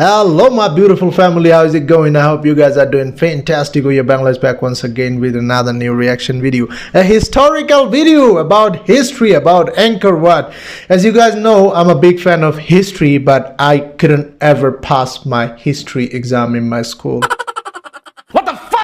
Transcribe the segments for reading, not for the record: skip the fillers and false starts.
Hello my beautiful family, how is it going? I hope you guys are doing fantastic. Your Bangla is back once again with another new reaction video, a historical video about history, about Angkor Wat. As you guys know, I'm a big fan of history, but I couldn't ever pass my history exam in my school. What the fuck?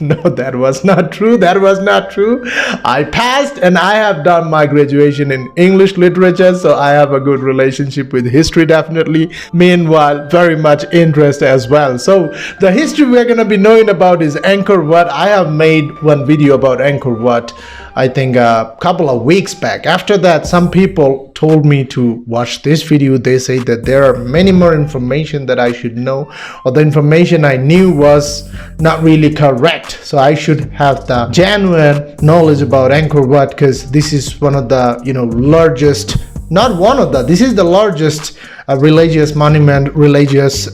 No, that was not true. That was not true. I passed and I have done my graduation in English literature, so I have a good relationship with history definitely. Meanwhile, very much interest as well. So the history we're going to be knowing about is Angkor Wat. I have made one video about Angkor Wat, I think a couple of weeks back. After that, some people told me to watch this video. They say that there are many more information that I should know, or the information I knew was not really correct. So I should have the genuine knowledge about Angkor Wat, because this is one of the largest, not one of the, this is the largest religious monument, religious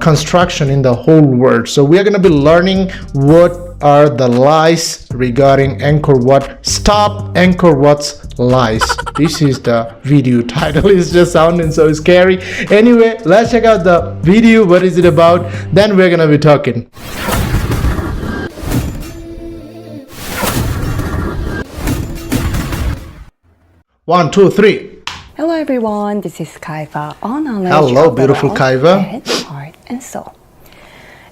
construction in the whole world. So we are going to be learning what are the lies regarding Angkor Wat. Stop Angkor Wat's lies. This is the video title. It's just sounding so scary. Anyway, let's check out the video. What is it about? Then we're gonna be talking. One, two, three. Hello everyone, this is Kaiva on knowledge. Hello, beautiful Kaiva. Head, heart, and soul.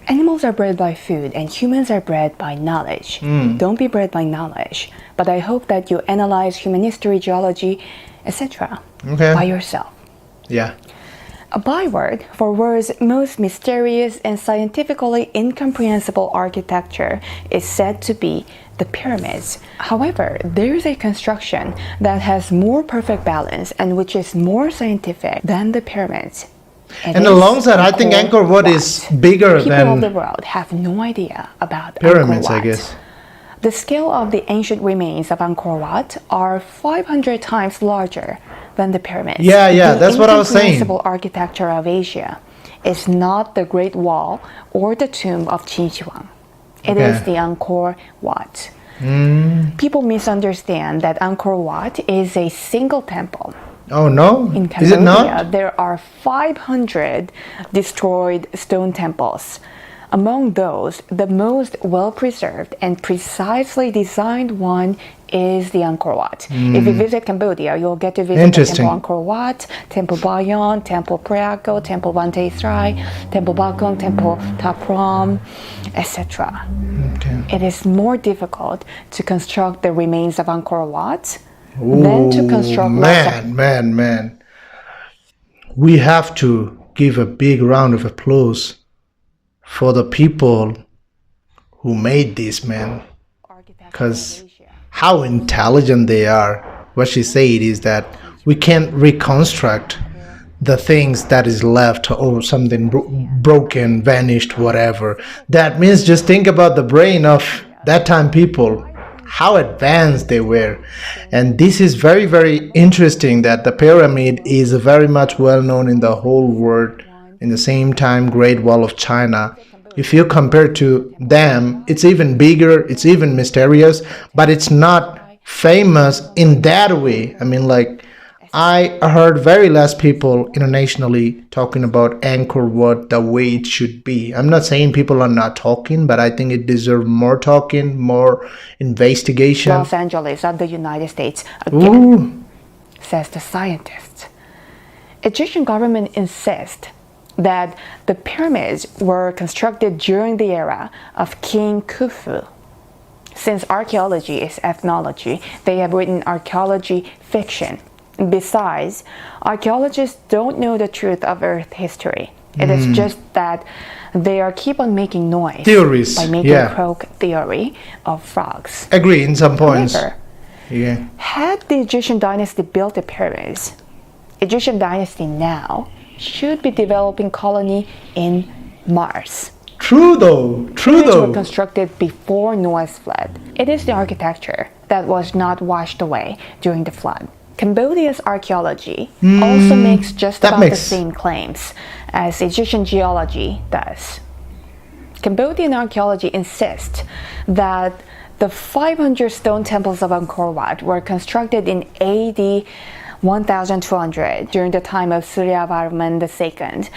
Animals are bred by food and humans are bred by knowledge. Don't be bred by knowledge, but I hope that you analyze human history, geology, etc. by yourself. Yeah. A byword for world's most mysterious and scientifically incomprehensible architecture is said to be the pyramids. However, there is a construction that has more perfect balance and which is more scientific than the pyramids. And alongside, I think Angkor Wat is bigger People than of the world have no idea about pyramids, Angkor Wat. I guess. The scale of the ancient remains of Angkor Wat are 500 times larger than the pyramids. Yeah, that's what I was saying. The incomprehensible architecture of Asia is not the Great Wall or the tomb of Qin. It is the Angkor Wat. People misunderstand that Angkor Wat is a single temple. Oh no? In Cambodia, is it not? There are 500 destroyed stone temples. Among those, the most well-preserved and precisely designed one is the Angkor Wat. If you visit Cambodia, you'll get to visit the Temple Angkor Wat, Temple Bayon, Temple Preako, Temple Vante Srai, Temple Bakong, Temple Tapram, etc. It is more difficult to construct the remains of Angkor Wat than to construct man. We have to give a big round of applause for the people who made this, man, because how intelligent they are. What she said is that we can't reconstruct the things that is left or something broken, vanished, whatever. That means just think about the brain of that time people, how advanced they were. And this is very, very interesting that the pyramid is very much well known in the whole world. In the same time, Great Wall of China, if you compare to them, it's even bigger, it's even mysterious, but it's not famous in that way. I mean, like, I heard very less people internationally talking about Angkor Wat the way it should be. I'm not saying people are not talking, but I think it deserves more talking, more investigation. Los Angeles of the United States again, says the scientist. Egyptian government insists that the pyramids were constructed during the era of King Khufu. Since archaeology is ethnology, they have written archaeology fiction. Besides, archaeologists don't know the truth of Earth history. It is just that they keep on making noise theories by making croak theory of frogs. Agree in some points. However, had the Egyptian dynasty built the pyramids, Egyptian dynasty now should be developing colony in Mars. True though. Pyramids were constructed before Noah's flood. It is the architecture that was not washed away during the flood. Cambodia's archaeology also makes just about the same claims as Egyptian geology does. Cambodian archaeology insists that the 500 stone temples of Angkor Wat were constructed in AD 1200 during the time of Suryavarman II,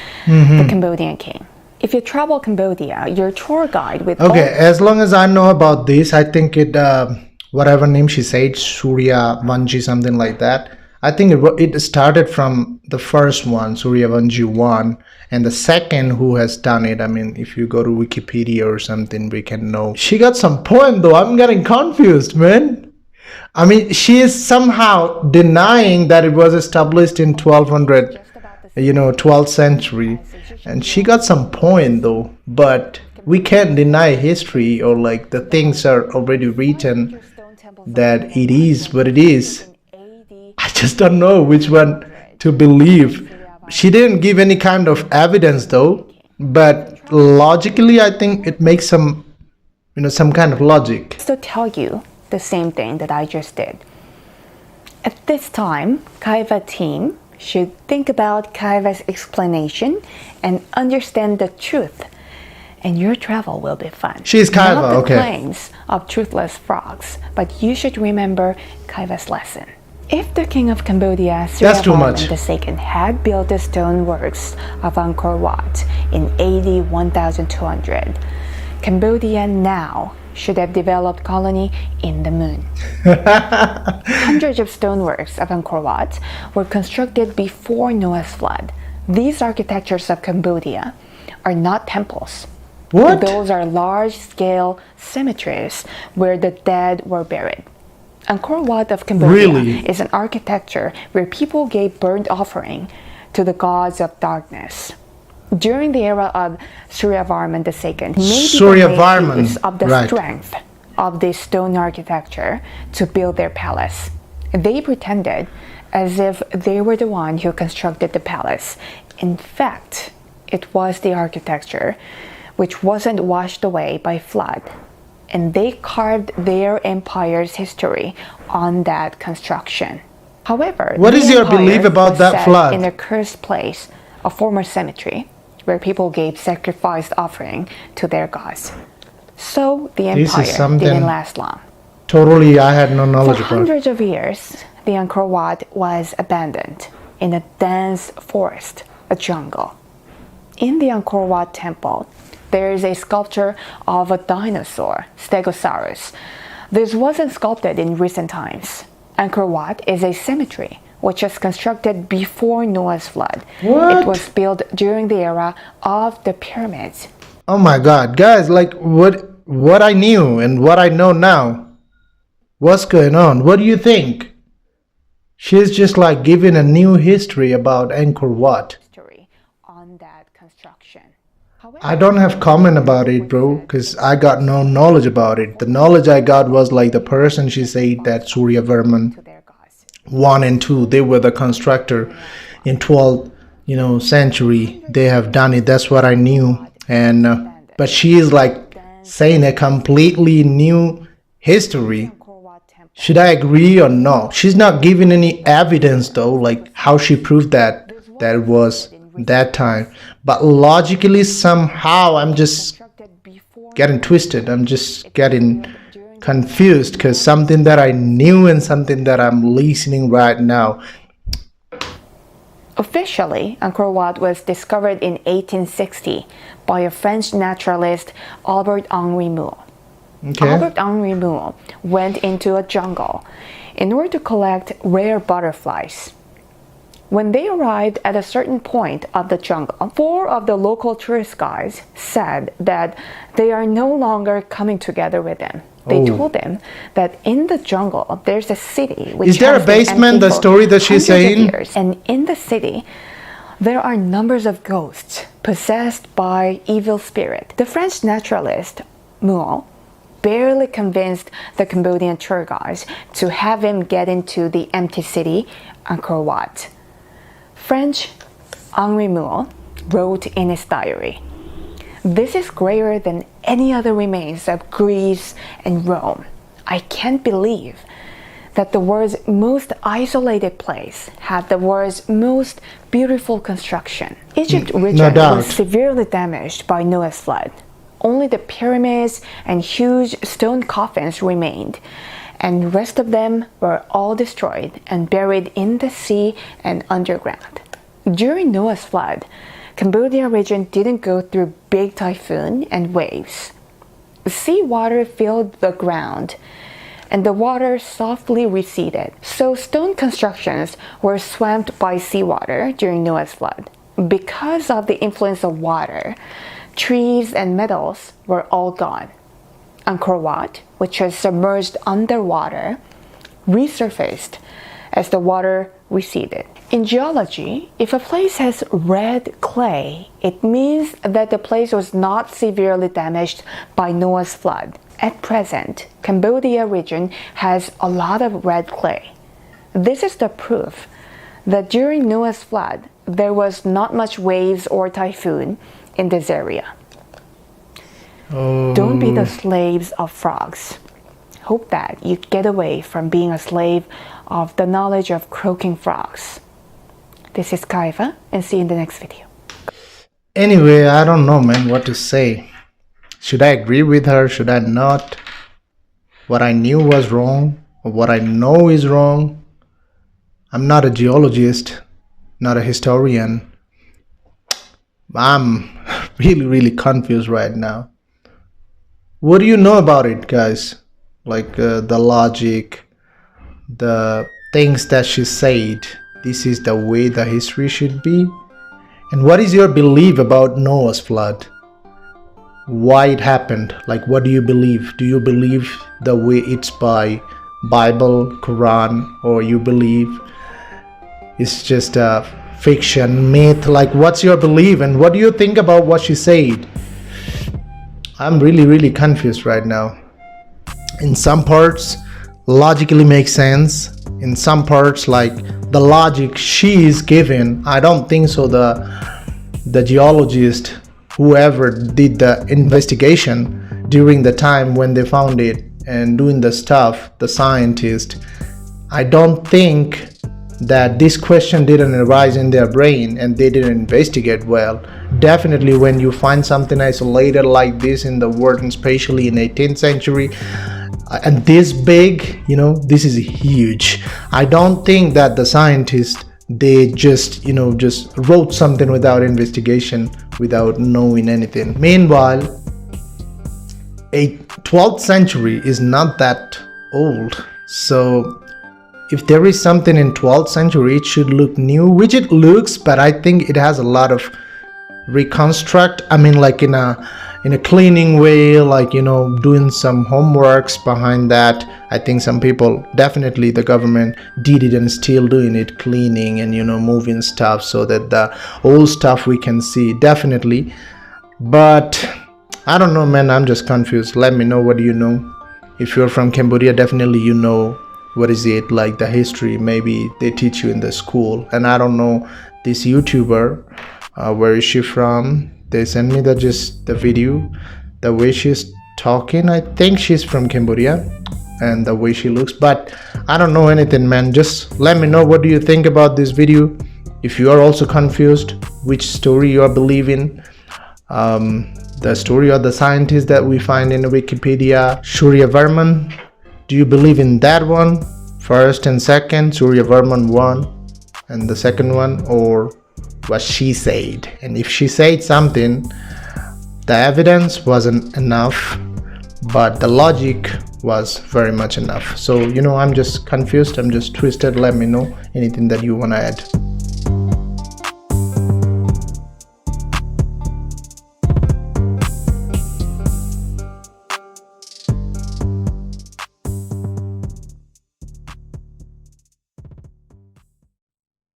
the Cambodian king. If you travel Cambodia, your tour guide with Okay, as long as I know about this, I think it, whatever name she said, Surya Vanji, something like that. I think it started from the first one, Surya Vanji 1, and the second who has done it. I mean, if you go to Wikipedia or something, we can know. She got some point though. I'm getting confused, man. I mean, she is somehow denying that it was established in 1200, 12th century. And she got some point though, but we can't deny history, or like the things are already written that it is what it is. I just don't know which one to believe. She didn't give any kind of evidence though, but logically I think it makes some kind of logic. to tell you the same thing that I just did. At this time, Kaiva team should think about Kaiva's explanation and understand the truth, and your travel will be fun. She's Kaiva, Not the okay. claims of truthless frogs, but you should remember Kaiva's lesson. If the king of Cambodia, That's too much. Suryavarman II, had built the stoneworks of Angkor Wat in AD 1200, Cambodia now should have developed colony in the moon. Hundreds of stoneworks of Angkor Wat were constructed before Noah's flood. These architectures of Cambodia are not temples. What? Those are large-scale cemeteries where the dead were buried. Angkor Wat of Cambodia Really? is an architecture where people gave burnt offering to the gods of darkness. During the era of Suryavarman II, Suryavarman, made use of the right. strength of this stone architecture to build their palace. They pretended as if they were the one who constructed the palace. In fact, it was the architecture which wasn't washed away by flood, and they carved their empire's history on that construction. However, What the is your empire belief about was that set flood? in a cursed place, a former cemetery, where people gave sacrificed offering to their gods. So the This is empire something- didn't last long. Totally, I had no For knowledge about it. hundreds of years, the Angkor Wat was abandoned in a dense forest, a jungle. In the Angkor Wat temple, there is a sculpture of a dinosaur, Stegosaurus. This wasn't sculpted in recent times. Angkor Wat is a cemetery which was constructed before Noah's flood. What? It was built during the era of the pyramids. Oh my god, guys, like what I knew and what I know now. What's going on? What do you think? She's just like giving a new history about Angkor Wat. History on that construction. I don't have comment about it, bro, because I got no knowledge about it. The knowledge I got was like the person she said that Suryavarman To their gods. 1 and 2, they were the constructor in 12th, century. They have done it. That's what I knew. And but she is like saying a completely new history. Angkor Wat temple. Should I agree or no? She's not giving any evidence though, like how she proved that it was that time. But logically, somehow, I'm just Constructed before getting twisted. I'm just getting confused because something that I knew and something that I'm listening right now. Officially, Angkor Wat was discovered in 1860 by a French naturalist, Albert Henri Moulle. Okay. Albert Henri Moulle went into a jungle in order to collect rare butterflies. When they arrived at a certain point of the jungle, 4 of the local tourist guides said that they are no longer coming together with them. They Oh. told him that in the jungle there's a city which Is there has a been basement, empty the for story that she's hundreds of saying? years. And in the city there are numbers of ghosts possessed by evil spirit. The French naturalist Moulle barely convinced the Cambodian tour guides to have him get into the empty city Angkor Wat. French Henri Moulle wrote in his diary, "This is greater than any other remains of Greece and Rome. I can't believe that the world's most isolated place had the world's most beautiful construction." Egypt's region doubt. was severely damaged by Noah's flood. Only the pyramids and huge stone coffins remained, and rest of them were all destroyed and buried in the sea and underground. During Noah's flood, Cambodia region didn't go through big typhoon and waves. Seawater filled the ground and the water softly receded. So stone constructions were swamped by seawater during Noah's flood. Because of the influence of water, trees and metals were all gone. Angkor Wat, which was submerged underwater, resurfaced as the water receded. In geology, if a place has red clay, it means that the place was not severely damaged by Noah's flood. At present, Cambodia region has a lot of red clay. This is the proof that during Noah's flood, there was not much waves or typhoon in this area. Don't be the slaves of frogs. Hope that you get away from being a slave of the knowledge of croaking frogs. This is Kaiva, and see you in the next video. Anyway, I don't know, man, what to say. Should I agree with her? Should I not? What I knew was wrong, or what I know is wrong. I'm not a geologist, not a historian. I'm really confused right now. What do you know about it, guys? Like the logic, the things that she said. This is the way the history should be. And what is your belief about Noah's flood? Why it happened? Like, what do you believe? Do you believe the way it's by Bible, Quran, or you believe it's just a fiction, myth? Like, what's your belief and what do you think about what she said? I'm really confused right now. In some parts, logically makes sense. In some parts, like the logic she is given, I don't think so. The geologist, whoever did the investigation during the time when they found it and doing the stuff, the scientist, I don't think that this question didn't arise in their brain and they didn't investigate well. Definitely when you find something isolated like this in the world, and especially in 18th century, and this big, this is huge. I don't think that the scientists, they just wrote something without investigation, without knowing anything. Meanwhile, 12th century is not that old. So if there is something in 12th century, it should look new, which it looks, but I think it has a lot of reconstruct. I mean, like in a cleaning way, like doing some homeworks behind that. I think some people, definitely the government did it and still doing it, cleaning and moving stuff so that the old stuff we can see, definitely. But I don't know, man, I'm just confused. Let me know, what do you know? If you're from Cambodia, definitely what is it like, the history, maybe they teach you in the school. And I don't know, this YouTuber, where is she from? They sent me the video, the way she's talking. I think she's from Cambodia and the way she looks, but I don't know anything, man. Just let me know, what do you think about this video? If you are also confused, which story you are believing, the story of the scientist that we find in Wikipedia, Surya Varman, do you believe in that one, first and second, Surya Varman 1 and the second one, or what she said? And if she said something, the evidence wasn't enough, but the logic was very much enough. So I'm just confused, I'm just twisted. Let me know anything that you want to add.